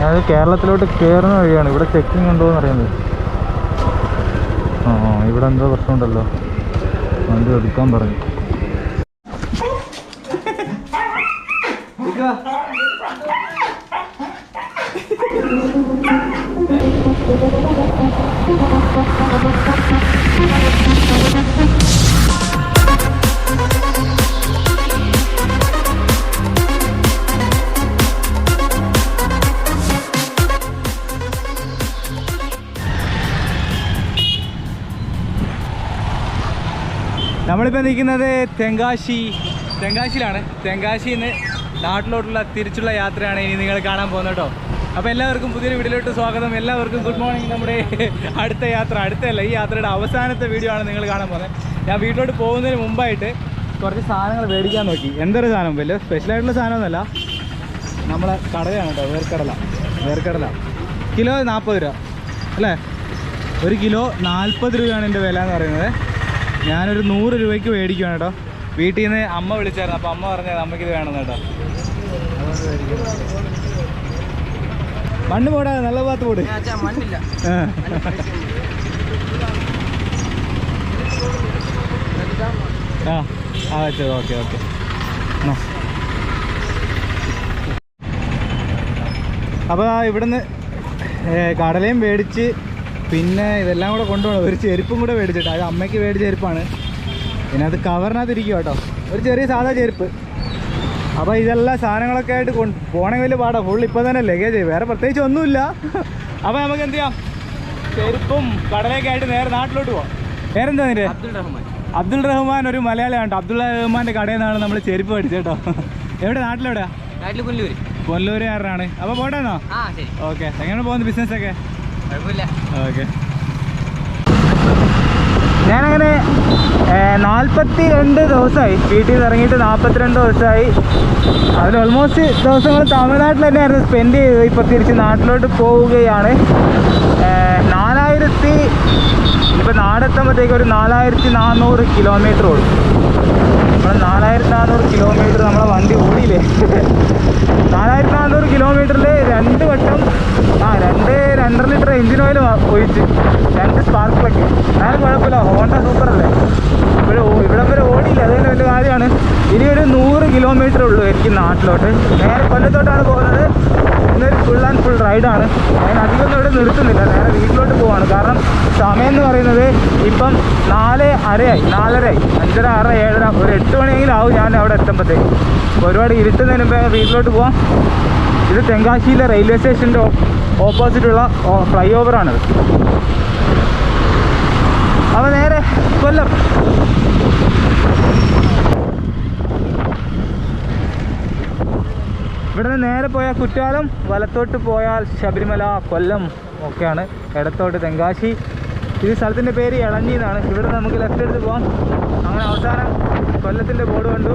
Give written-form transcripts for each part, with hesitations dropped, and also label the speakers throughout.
Speaker 1: അത് കേരളത്തിലോട്ട് കയറുന്ന വഴിയാണ്. ഇവിടെ ചെക്കിങ് ഉണ്ടോ എന്ന് അറിയുന്നത്. ഇവിടെ എന്തോ പ്രശ്നമുണ്ടല്ലോ, വണ്ടി എടുക്കാൻ പറഞ്ഞു. നമ്മളിപ്പോൾ നിൽക്കുന്നത് തെങ്കാശിയിലാണ്. തെങ്കാശിയിൽ നിന്ന് നാട്ടിലോട്ടുള്ള തിരിച്ചുള്ള യാത്രയാണ് ഇനി നിങ്ങൾ കാണാൻ പോകുന്നത് കേട്ടോ. അപ്പോൾ എല്ലാവർക്കും പുതിയൊരു വീഡിയോയിലോട്ട് സ്വാഗതം. എല്ലാവർക്കും ഗുഡ് മോർണിംഗ്. നമ്മുടെ അടുത്തല്ല, ഈ യാത്രയുടെ അവസാനത്തെ വീഡിയോ ആണ് നിങ്ങൾ കാണാൻ പോകുന്നത്. ഞാൻ വീട്ടിലോട്ട് പോകുന്നതിന് മുമ്പായിട്ട് കുറച്ച് സാധനങ്ങൾ മേടിക്കാൻ നോക്കി. എന്തൊരു സാധനം, വലിയ സ്പെഷ്യലായിട്ടുള്ള സാധനമൊന്നുമല്ല, നമ്മളെ കടലയാണ് കേട്ടോ. വേർക്കടല കിലോ 40 രൂപ അല്ലേ? 1 കിലോ 40 രൂപയാണ് എൻ്റെ വില എന്ന് പറയുന്നത്. ഞാനൊരു 100 രൂപയ്ക്ക് മേടിക്കുകയാണ് കേട്ടോ. വീട്ടിൽ നിന്ന് അമ്മ വിളിച്ചായിരുന്നു, അപ്പോൾ അമ്മ പറഞ്ഞത് അമ്മയ്ക്കിത് വേണമെന്ന് കേട്ടോ. മണ്ണ് പോടാ, നല്ല ഭാഗത്ത് പോട്. ആ വെച്ചത് ഓക്കെ. അപ്പോൾ ഇവിടുന്ന് കടലയും മേടിച്ച് പിന്നെ ഇതെല്ലാം കൂടെ കൊണ്ടുപോകണം. ഒരു ചെരുപ്പും കൂടെ മേടിച്ചിട്ട്, അത് അമ്മയ്ക്ക് മേടിച്ച ചെരുപ്പാണ്. പിന്നെ അത് കവറിനകത്ത് ഇരിക്കും കേട്ടോ, ഒരു ചെറിയ സാധാ ചെരുപ്പ്. അപ്പോൾ ഇതെല്ലാം സാധനങ്ങളൊക്കെ ആയിട്ട് പോകണമെങ്കിൽ വലിയ പാടാ. ഫുൾ ഇപ്പോൾ തന്നെ ലഗേജ്, വേറെ പ്രത്യേകിച്ച് ഒന്നുമില്ല. അപ്പോൾ നമുക്ക് എന്ത് ചെയ്യാം, ചെരുപ്പും കടലയൊക്കെ ആയിട്ട് നേരെ നാട്ടിലോട്ട് പോവാം. പേരെന്താ നിൻ്റെ? അബ്ദുൾ റഹ്മാൻ. ഒരു മലയാളിയാണ്. അബ്ദുൾ റഹ്മാൻ്റെ കടയിൽ നിന്നാണ് നമ്മൾ ചെരുപ്പ് മേടിച്ചത് കേട്ടോ. എവിടെ? നാട്ടിലെവിടെയാ? കൊല്ലൂരുകാരനാണ്. അപ്പോൾ പോട്ടെന്നോ? ഓക്കെ. എങ്ങനെ പോകുന്നു ബിസിനസ്സൊക്കെ? ഓക്കെ. ഞാനങ്ങനെ 42 ദിവസമായി വീട്ടിൽ നിന്ന് ഇറങ്ങിയിട്ട്. 42 ദിവസമായി. അതിൽ ഓൾമോസ്റ്റ് ദിവസങ്ങൾ തമിഴ്നാട്ടിൽ തന്നെയായിരുന്നു സ്പെൻഡ് ചെയ്തത്. ഇപ്പോൾ തിരിച്ച് നാട്ടിലോട്ട് പോവുകയാണ്. ഇപ്പോൾ നാടെത്തുമ്പോഴത്തേക്ക് ഒരു 4400 കിലോമീറ്റർ ഓടും. നമ്മൾ 4400 കിലോമീറ്റർ നമ്മളെ വണ്ടി ഓടിയില്ലേ. 4400 കിലോമീറ്ററിൽ 2 വട്ടം 2.5 ലിറ്റർ എഞ്ചിൻ ഓയിൽ ഒഴിച്ച് 2 സ്പാർക്കിലൊക്കെ. എന്നാലും കുഴപ്പമില്ല, ഹോണ്ട സൂപ്പറല്ലേ. ഇവിടം വരെ ഓടിയില്ല, അതുകൊണ്ട് വലിയ കാര്യമാണ്. ഇനി ഒരു 100 കിലോമീറ്റർ ഉള്ളൂ എനിക്ക് നാട്ടിലോട്ട്. നേരെ കൊല്ലത്തോട്ടാണ് പോകുന്നത്. ഇന്നൊരു ഫുൾ ആൻഡ് ഫുൾ റൈഡാണ്. ഞാൻ അധികമൊന്നും ഇവിടെ നിർത്തുന്നില്ല, നേരെ വീട്ടിലോട്ട് പോവാണ്. കാരണം സമയം എന്ന് പറയുന്നത് ഇപ്പം 4:30 4:30 5:30 6:00 7:00 ഒരു 8 മണിയെങ്കിലും ആവും ഞാൻ അവിടെ എത്തുമ്പോഴത്തേക്ക്. അപ്പോൾ ഒരുപാട് ഇരുട്ടുന്നതിന് മുമ്പേ വീട്ടിലോട്ട് പോവാം. ഇത് തെങ്കാശിയിലെ റെയിൽവേ സ്റ്റേഷൻ്റെ ഓപ്പോസിറ്റുള്ള ഫ്ലൈ ഓവറാണിത്. അപ്പോൾ നേരെ കൊല്ലം. ഇവിടുന്ന് നേരെ പോയാൽ കുറ്റാലം, വലത്തോട്ട് പോയാൽ ശബരിമല, കൊല്ലം ഒക്കെയാണ്. ഇടത്തോട്ട് തെങ്കാശി. ഈ സ്ഥലത്തിൻ്റെ പേര് ഇളഞ്ഞി എന്നാണ്. ഇവിടെ നമുക്ക് ലെഫ്റ്റ് എടുത്ത് പോകാം. അങ്ങനെ അവസാനം കൊല്ലത്തിൻ്റെ ബോർഡ് കണ്ടു.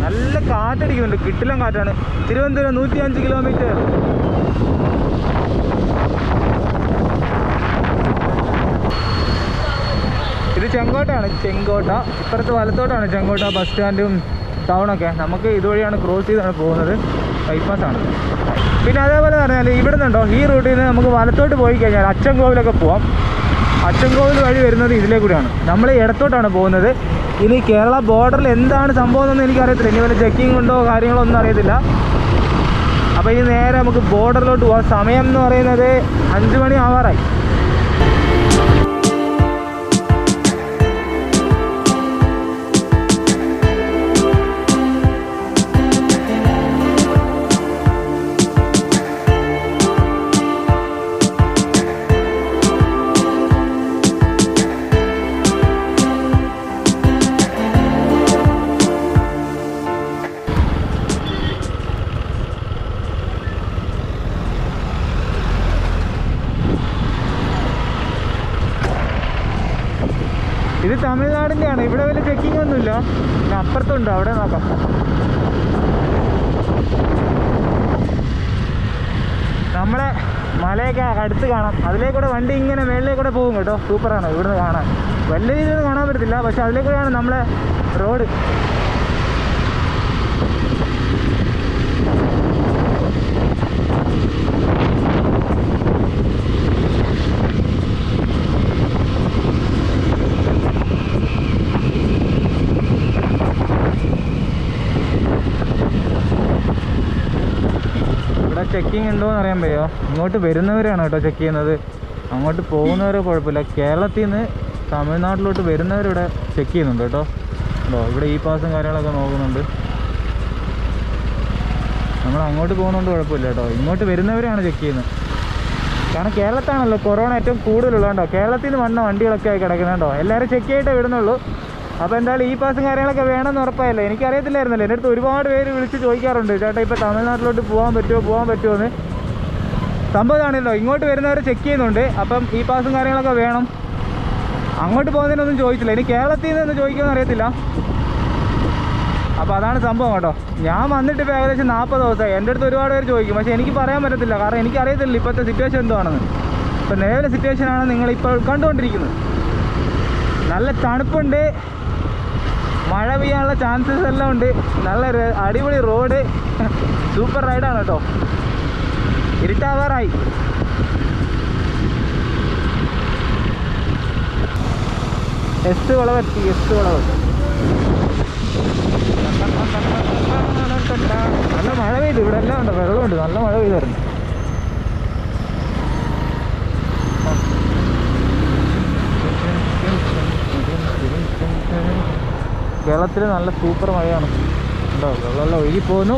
Speaker 1: നല്ല കാറ്റടിക്കുന്നുണ്ട്, കിട്ടിലും കാറ്റാണ്. തിരുവനന്തപുരം 105 കിലോമീറ്റർ. ഇത് ചെങ്കോട്ട. ഇപ്പുറത്ത് വലത്തോട്ടാണ് ചെങ്കോട്ട ബസ് സ്റ്റാൻഡും ടൗണൊക്കെ. നമുക്ക് ഇതുവഴിയാണ് ക്രോസ് ചെയ്താണ് പോകുന്നത്, ബൈപ്പാസാണ്. പിന്നെ അതേപോലെ പറഞ്ഞാൽ ഇവിടെ നിന്നുണ്ടോ ഈ റൂട്ടിൽ നിന്ന് നമുക്ക് വലത്തോട്ട് പോയി കഴിഞ്ഞാൽ അച്ചൻകോവിലൊക്കെ പോവാം. അച്ചൻകോവിൽ വഴി വരുന്നത് ഇതിലേ കൂടിയാണ്. നമ്മൾ ഇടത്തോട്ടാണ് പോകുന്നത്. ഇനി കേരള ബോർഡറിൽ എന്താണ് സംഭവം എന്നൊന്നും എനിക്കറിയത്തില്ല. ഇനി വല്ല ചെക്കിംഗ് ഉണ്ടോ കാര്യങ്ങളോ ഒന്നും അറിയത്തില്ല. അപ്പോൾ ഇനി നേരെ നമുക്ക് ബോർഡറിലോട്ട് പോകാം. സമയം എന്ന് പറയുന്നത് 5 മണി ആവാറായി. ഇത് തമിഴ്നാടിൻ്റെയാണ്. ഇവിടെ വലിയ ചെക്കിംഗ് ഒന്നുമില്ല. പിന്നെ അപ്പുറത്തുണ്ട്, അവിടെ നോക്കാം. നമ്മളെ മലയൊക്കെ അടുത്ത് കാണാം. അതിലേക്കൂടെ വണ്ടി ഇങ്ങനെ മേളിലേക്കൂടെ പോകും കേട്ടോ. സൂപ്പറാണ് ഇവിടുന്ന് കാണാൻ. വലിയ രീതിയിൽ കാണാൻ പറ്റത്തില്ല, പക്ഷെ അതിലേക്കൂടെയാണ് നമ്മളെ റോഡ്. ചെക്കിങ് ഉണ്ടോ എന്ന് അറിയാൻ പറ്റുമോ? ഇങ്ങോട്ട് വരുന്നവരാണ് കേട്ടോ ചെക്ക് ചെയ്യുന്നത്, അങ്ങോട്ട് പോകുന്നവരെ കുഴപ്പമില്ല. കേരളത്തിൽ നിന്ന് തമിഴ്നാട്ടിലോട്ട് വരുന്നവരിവിടെ ചെക്ക് ചെയ്യുന്നുണ്ട് കേട്ടോ. ഉണ്ടോ ഇവിടെ ഈ പാസും കാര്യങ്ങളൊക്കെ നോക്കുന്നുണ്ട്. നമ്മൾ അങ്ങോട്ട് പോകുന്നതുകൊണ്ട് കുഴപ്പമില്ല കേട്ടോ, ഇങ്ങോട്ട് വരുന്നവരാണ് ചെക്ക് ചെയ്യുന്നത്. കാരണം കേരളത്താണല്ലോ കൊറോണ ഏറ്റവും കൂടുതലുള്ള കേട്ടോ. കേരളത്തിൽ നിന്ന് വന്ന വണ്ടികളൊക്കെ ആയി കിടക്കുന്നുണ്ടോ, എല്ലാവരും ചെക്ക് ചെയ്തിട്ടേ വിടുന്നുള്ളൂ. അപ്പോൾ എന്തായാലും ഈ പാസും കാര്യങ്ങളൊക്കെ വേണമെന്ന് ഉറപ്പായല്ലോ. എനിക്കറിയത്തില്ലായിരുന്നല്ലോ, എൻ്റെ അടുത്ത് ഒരുപാട് പേര് വിളിച്ച് ചോദിക്കാറുണ്ട്, ചേട്ടാ ഇപ്പോൾ തമിഴ്നാട്ടിലോട്ട് പോകാൻ പറ്റുമോ എന്ന്. സംഭവം ഇതാണല്ലോ, ഇങ്ങോട്ട് വരുന്നവർ ചെക്ക് ചെയ്യുന്നുണ്ട്. അപ്പം ഈ പാസും കാര്യങ്ങളൊക്കെ വേണം. അങ്ങോട്ട് പോകുന്നതിനൊന്നും ചോദിച്ചില്ല, ഇനി കേരളത്തിൽ നിന്ന് ചോദിക്കുമെന്ന് അറിയത്തില്ല. അപ്പോൾ അതാണ് സംഭവം കേട്ടോ. ഞാൻ വന്നിട്ട് ഇപ്പോൾ ഏകദേശം 40 ദിവസമായി. എൻ്റെ അടുത്ത് ഒരുപാട് പേര് ചോദിക്കും, പക്ഷേ എനിക്ക് പറയാൻ പറ്റത്തില്ല, കാരണം എനിക്കറിയത്തില്ല ഇപ്പോഴത്തെ സിറ്റുവേഷൻ എന്താണെന്ന്. ഇപ്പോൾ നിലവിലെ സിറ്റുവേഷനാണ് നിങ്ങളിപ്പോൾ കണ്ടുകൊണ്ടിരിക്കുന്നത്. നല്ല തണുപ്പുണ്ട്, മഴ പെയ്യാനുള്ള ചാൻസസ് എല്ലാം ഉണ്ട്, നല്ല അടിപൊളി റോഡ്, സൂപ്പർ റൈഡാണ് കേട്ടോ. ഇരുട്ടാവാറായി. എസ് വളവ് നല്ല മഴ പെയ്തു. ഇവിടെ എല്ലാം ഉണ്ട്, വെള്ളമുണ്ട്, നല്ല മഴ പെയ്തായിരുന്നു. കേരളത്തിൽ നല്ല സൂപ്പർ മഴയാണ് കേട്ടോ, വെള്ളമെല്ലാം ഒഴുകിപ്പോകുന്നു.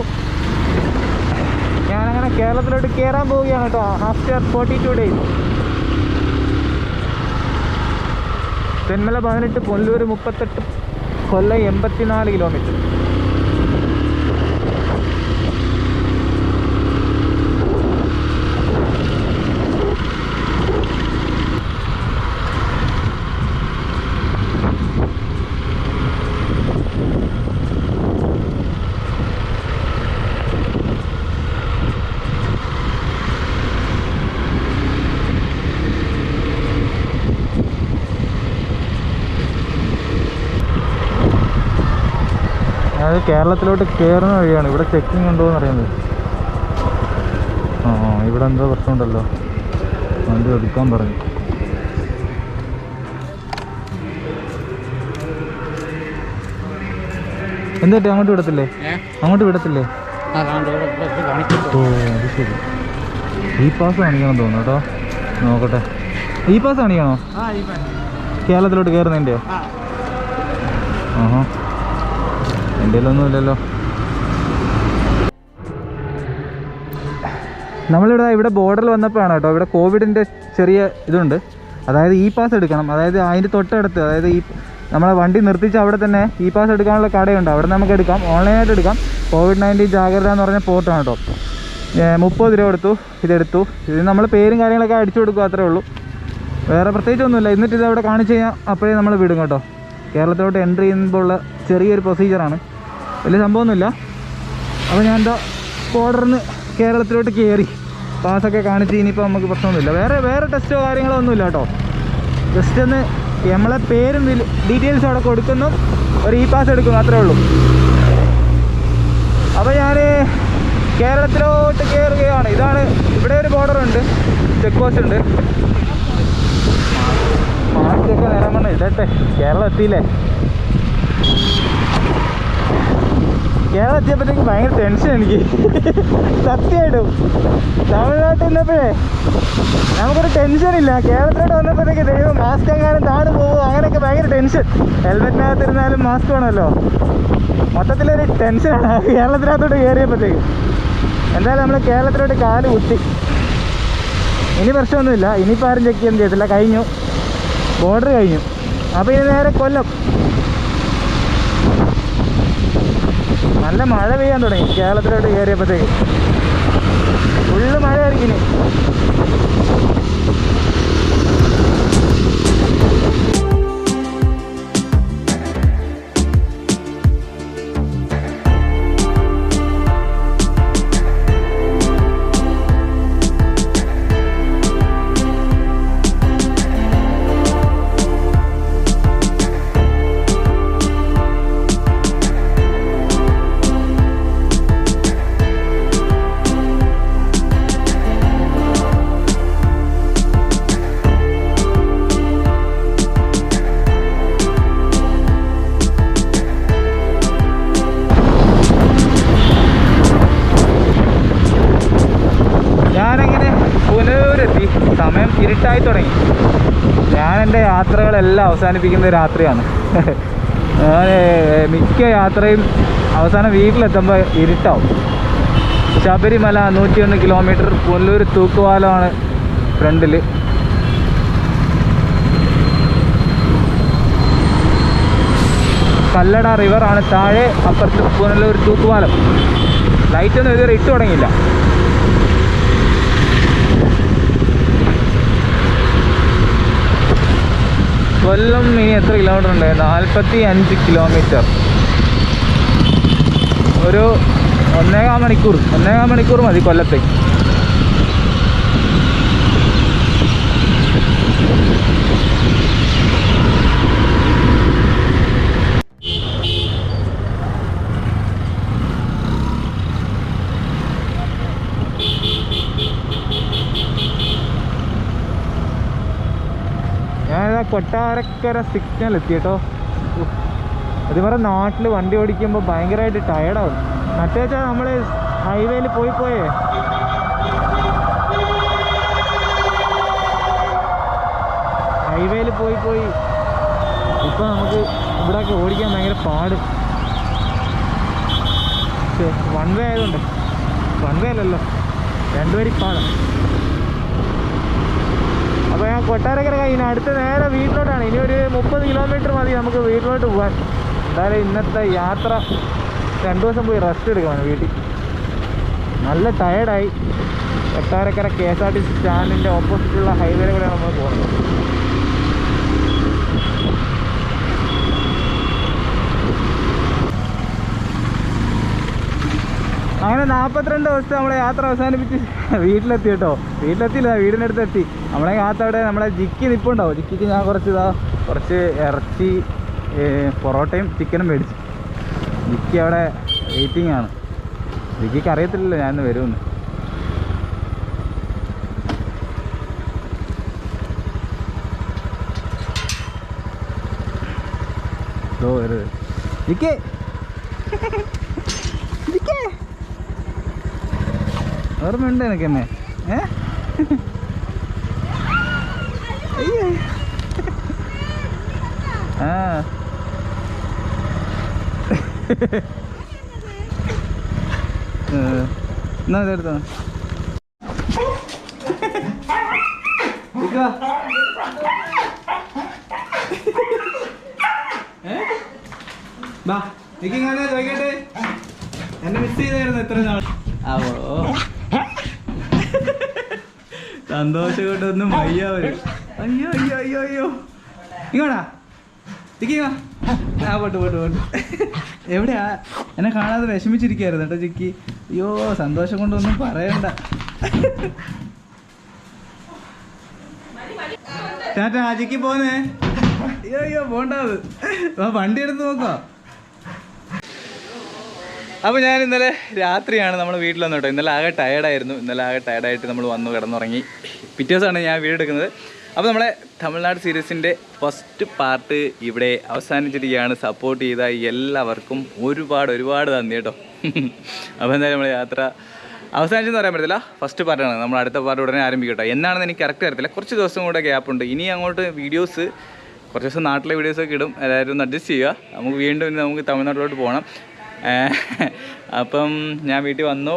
Speaker 1: ഞാനങ്ങനെ കേരളത്തിലോട്ട് കയറാൻ പോവുകയാണ് കേട്ടോ, ആഫ്റ്റർ 42 days. തെന്മല 18, പുനലൂർ 38, കൊല്ലം 84 കിലോമീറ്റർ. അത് കേരളത്തിലോട്ട് കയറുന്ന വഴിയാണ്. ഇവിടെ ചെക്കിങ് ഉണ്ടോ എന്ന് അറിയുന്നത്. ഇവിടെ എന്തോ പ്രശ്നമുണ്ടല്ലോ, വണ്ടി എടുക്കാൻ പറഞ്ഞു. എന്താ അങ്ങോട്ട് വിടത്തില്ലേ? ഓ അത് ശരി. ഈ പാസ് കാണിക്കണം തോന്നുന്നു കേട്ടോ, നോക്കട്ടെ. ഈ പാസ് കാണിക്കണോ കേരളത്തിലോട്ട് കയറുന്നതിൻ്റെയോ? എൻ്റെ ഒന്നുമില്ലല്ലോ. ഇവിടെ ബോർഡറിൽ വന്നപ്പോഴാണ് കേട്ടോ, ഇവിടെ കോവിഡിൻ്റെ ചെറിയ ഇതുണ്ട്. അതായത് ഇ പാസ് എടുക്കണം. അതായത് അതിൻ്റെ തൊട്ടടുത്ത്, അതായത് ഈ നമ്മളെ വണ്ടി നിർത്തിച്ച് അവിടെ തന്നെ ഇ പാസ് എടുക്കാനുള്ള കടയുണ്ട്, അവിടെ നമുക്ക് എടുക്കാം, ഓൺലൈനായിട്ട് എടുക്കാം. COVID-19 ജാഗ്രത എന്ന് പറഞ്ഞ പോർട്ടാണ് കേട്ടോ. 30 രൂപ കൊടുത്തു ഇതെടുത്തു. ഇത് നമ്മൾ പേരും കാര്യങ്ങളൊക്കെ അടിച്ചു കൊടുക്കുക, അത്രേ ഉള്ളൂ, വേറെ പ്രത്യേകിച്ചൊന്നുമില്ല. എന്നിട്ട് ഇതവിടെ കാണിച്ച് കഴിഞ്ഞാൽ അപ്പോഴേ നമ്മൾ വിടും കേട്ടോ. കേരളത്തിലോട്ട് എൻട്രി ചെയ്യുമ്പോൾ ഉള്ള ചെറിയൊരു പ്രൊസീജിയറാണ്, വലിയ സംഭവമൊന്നുമില്ല. അപ്പോൾ ഞാൻ എന്താ ബോർഡറിന് കേരളത്തിലോട്ട് കയറി പാസ്സൊക്കെ കാണിച്ച് ഇനിയിപ്പോൾ നമുക്ക് പ്രശ്നമൊന്നുമില്ല. വേറെ ടെസ്റ്റോ കാര്യങ്ങളോ ഒന്നുമില്ല കേട്ടോ. ജസ്റ്റ് ഒന്ന് നമ്മളെ പേരും ഡീറ്റെയിൽസും അവിടെ കൊടുക്കുന്നു, ഒരു ഇ പാസ് എടുക്കുന്നു, അത്രേ ഉള്ളൂ. അപ്പോൾ ഞാൻ കേരളത്തിലോട്ട് കയറുകയാണ്. ഇതാണ്, ഇവിടെ ഒരു ബോർഡറുണ്ട്, ചെക്ക് പോസ്റ്റ് ഉണ്ട്. മാസ്കൊക്കെ നേരം വണ്ണം ഇടട്ടെ. കേരളം എത്തിയില്ലേ? കേരളം എത്തിയപ്പോഴത്തേക്ക് ഭയങ്കര ടെൻഷൻ എനിക്ക്, സത്യമായിട്ടും. തമിഴ്നാട്ടിൽ നിന്നപ്പോഴേ നമുക്കൊരു ടെൻഷനില്ല. കേരളത്തിലോട്ട് വന്നപ്പോഴത്തേക്ക് ദൈവം മാസ്ക് എങ്ങാനും താഴെ പോകുമോ അങ്ങനെയൊക്കെ ഭയങ്കര ടെൻഷൻ. ഹെൽമെറ്റിനകത്തിരുന്നാലും മാസ്ക് വേണമല്ലോ, മൊത്തത്തിലൊരു ടെൻഷനാണ് കേരളത്തിനകത്തോട്ട് കയറിയപ്പോഴത്തേക്ക്. എന്തായാലും നമ്മൾ കേരളത്തിലോട്ട് കാല് കുത്തി. ഇനി പ്രശ്നമൊന്നുമില്ല, ഇനിയിപ്പോൾ ആരും ചെക്ക് ചെയ്യാൻ ചെയ്യത്തില്ല, കഴിഞ്ഞു, ബോർഡർ കഴിഞ്ഞു. അപ്പോൾ ഇനി നേരെ കൊല്ലം. നല്ല മഴ പെയ്യാൻ തുടങ്ങി കേരളത്തിലോട്ട് കയറിയപ്പോഴത്തേക്ക്, ഫുള്ള് മഴയായിരിക്കും ഇനി. ഇരുട്ടായി തുടങ്ങി. ഞാൻ എൻ്റെ യാത്രകളെല്ലാം അവസാനിപ്പിക്കുന്നത് രാത്രിയാണ്. ഞാൻ മിക്ക യാത്രയും അവസാനം വീട്ടിലെത്തുമ്പോൾ ഇരുട്ടാവും. ശബരിമല 101 കിലോമീറ്റർ, പുനലൂർ തൂക്കുപാലമാണ് ഫ്രണ്ടിൽ. കല്ലട റിവറാണ് താഴെ, അപ്പുറത്ത് പുനലൂർ തൂക്കുപാലം. ലൈറ്റൊന്നും ഇതുവരെ ഇട്ട് തുടങ്ങിയില്ല. കൊല്ലം ഇനി എത്ര കിലോമീറ്റർ ഉണ്ട്? 45 കിലോമീറ്റർ. ഒരു 1.25 മണിക്കൂർ മതി കൊല്ലത്തേക്ക്. ഞാനിതാ കൊട്ടാരക്കര സിഗ്നൽ എത്തി കേട്ടോ. അതുപോലെ നാട്ടിൽ വണ്ടി ഓടിക്കുമ്പോൾ ഭയങ്കരമായിട്ട് ടയർഡാവും. മറ്റേച്ചാൽ നമ്മൾ ഹൈവേയിൽ പോയി ഇപ്പോൾ നമുക്ക് ഇവിടെയൊക്കെ ഓടിക്കാൻ ഭയങ്കര പാട്. വൺ വേ ആയതുകൊണ്ട്, വൺ വേ അല്ലല്ലോ, 2 വരി പാടാണ്. അപ്പോൾ ഞാൻ കൊട്ടാരക്കര കഴിഞ്ഞ അടുത്ത് നേരെ വീട്ടിലോട്ടാണ്. ഇനി ഒരു 30 കിലോമീറ്റർ മതി നമുക്ക് വീട്ടിലോട്ട് പോകാൻ. എന്തായാലും ഇന്നത്തെ യാത്ര 2 ദിവസം പോയി റെസ്റ്റ് എടുക്കണം വീട്ടിൽ. നല്ല ടയേർഡായി. കൊട്ടാരക്കര KSRTC സ്റ്റാൻഡിൻ്റെ ഓപ്പോസിറ്റുള്ള ഹൈവേയിൽ കൂടെയാണ് നമ്മൾ പോകുന്നത്. അങ്ങനെ 42 ദിവസത്തെ നമ്മളെ യാത്ര അവസാനിപ്പിച്ച് വീട്ടിലെത്തി കേട്ടോ. വീട്ടിലെത്തിയില്ല, വീടിനടുത്ത് എത്തി. നമ്മളെ അവിടെ നമ്മളെ ജിക്കി നിൽപ്പുണ്ടാവും. ജിക്കിക്ക് ഞാൻ കുറച്ച് ഇറച്ചി, പൊറോട്ടയും ചിക്കനും മേടിച്ചു. ജിക്കി അവിടെ വെയിറ്റിംഗ് ആണ്. ജിക്കിക്ക് അറിയത്തില്ലല്ലോ ഞാനിന്ന് വരുമെന്ന്. വരുത് ജിക്കി, ഓർമ്മയുണ്ട് എനിക്ക് എന്നെ? ആ എന്നാ ഇതെടുത്തോ. ചോദിക്കട്ടെ, എന്നെ മിസ് ചെയ്തായിരുന്നു എത്ര നാൾ? സന്തോഷം കൊണ്ടൊന്നും വയ്യ വരും. അയ്യോ അയ്യോ അയ്യോ അയ്യോ, ഇങ്ങോട്ടാ ചിക്കിങ്ങ. പോട്ട് എവിടെയാ? എന്നെ കാണാതെ വിഷമിച്ചിരിക്കുകയായിരുന്നു കേട്ടോ ചിക്കി. അയ്യോ, സന്തോഷം കൊണ്ടൊന്നും പറയണ്ട. ടാറ്റാ ചിക്കി പോന്നേ. അയ്യോ അയ്യോ പോണ്ടാത്, വണ്ടി എടുത്ത് നോക്കോ. അപ്പോൾ ഞാൻ ഇന്നലെ രാത്രിയാണ് നമ്മൾ വീട്ടിൽ വന്നു കേട്ടോ. ഇന്നലെ ആകെ ടയർഡായിട്ട് നമ്മൾ വന്നു കിടന്നുറങ്ങി. പിറ്റേ ദിവസമാണ് ഞാൻ വീഡിയോ എടുക്കുന്നത്. അപ്പോൾ നമ്മളെ തമിഴ്നാട് സീരീസിൻ്റെ ഫസ്റ്റ് പാർട്ട് ഇവിടെ അവസാനിച്ചിരിക്കുകയാണ്. സപ്പോർട്ട് ചെയ്ത എല്ലാവർക്കും ഒരുപാട് നന്ദി കേട്ടോ. അപ്പോൾ എന്തായാലും നമ്മൾ യാത്ര അവസാനിച്ചെന്ന് പറയാൻ പറ്റത്തില്ല, ഫസ്റ്റ് പാർട്ടാണ്. നമ്മൾ അടുത്ത പാർട്ട് ഉടനെ ആരംഭിക്കും കേട്ടോ. എന്നാണെന്ന് എനിക്ക് കറക്റ്റ് അറിയത്തില്ല. കുറച്ച് ദിവസം കൂടെ ഗ്യാപ്പുണ്ട്. ഇനി അങ്ങോട്ട് വീഡിയോസ് കുറച്ച് ദിവസം നാട്ടിലെ വീഡിയോസൊക്കെ ഇടും. എല്ലാവരും ഒന്ന് അഡ്ജസ്റ്റ് ചെയ്യുക. നമുക്ക് വീണ്ടും നമുക്ക് തമിഴ്നാട്ടിലോട്ട് പോകണം. അപ്പം ഞാൻ വീട്ടിൽ വന്നു,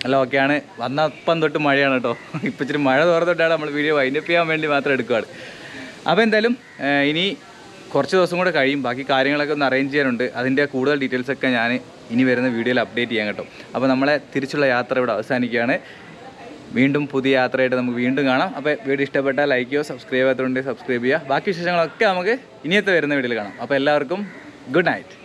Speaker 1: അല്ല ഓക്കെയാണ്. വന്നപ്പം തൊട്ട് മഴയാണ് കേട്ടോ. ഇപ്പം ഇച്ചിരി മഴ തോർന്നിട്ടാണ് നമ്മൾ വീഡിയോ വൈൻഡപ്പ് ചെയ്യാൻ വേണ്ടി മാത്രം എടുക്കുകയാണ്. അപ്പോൾ എന്തായാലും ഇനി കുറച്ച് ദിവസം കൂടെ കഴിയും. ബാക്കി കാര്യങ്ങളൊക്കെ ഒന്ന് അറേഞ്ച് ചെയ്യാനുണ്ട്. അതിൻ്റെ കൂടുതൽ ഡീറ്റെയിൽസൊക്കെ ഞാൻ ഇനി വരുന്ന വീഡിയോയിൽ അപ്ഡേറ്റ് ചെയ്യാൻ കേട്ടോ. അപ്പോൾ നമ്മളെ തിരിച്ചുള്ള യാത്ര ഇവിടെ അവസാനിക്കുകയാണ്. വീണ്ടും പുതിയ യാത്രയായിട്ട് നമുക്ക് വീണ്ടും കാണാം. അപ്പോൾ വീഡിയോ ഇഷ്ടപ്പെട്ടാൽ ലൈക്ക് ചെയ്യുക, സബ്സ്ക്രൈബ് ചെയ്യാത്തതുകൊണ്ട് സബ്സ്ക്രൈബ് ചെയ്യുക. ബാക്കി വിശേഷങ്ങളൊക്കെ നമുക്ക് ഇനിയത്തെ വരുന്ന വീഡിയോയിൽ കാണാം. അപ്പോൾ എല്ലാവർക്കും ഗുഡ് നൈറ്റ്.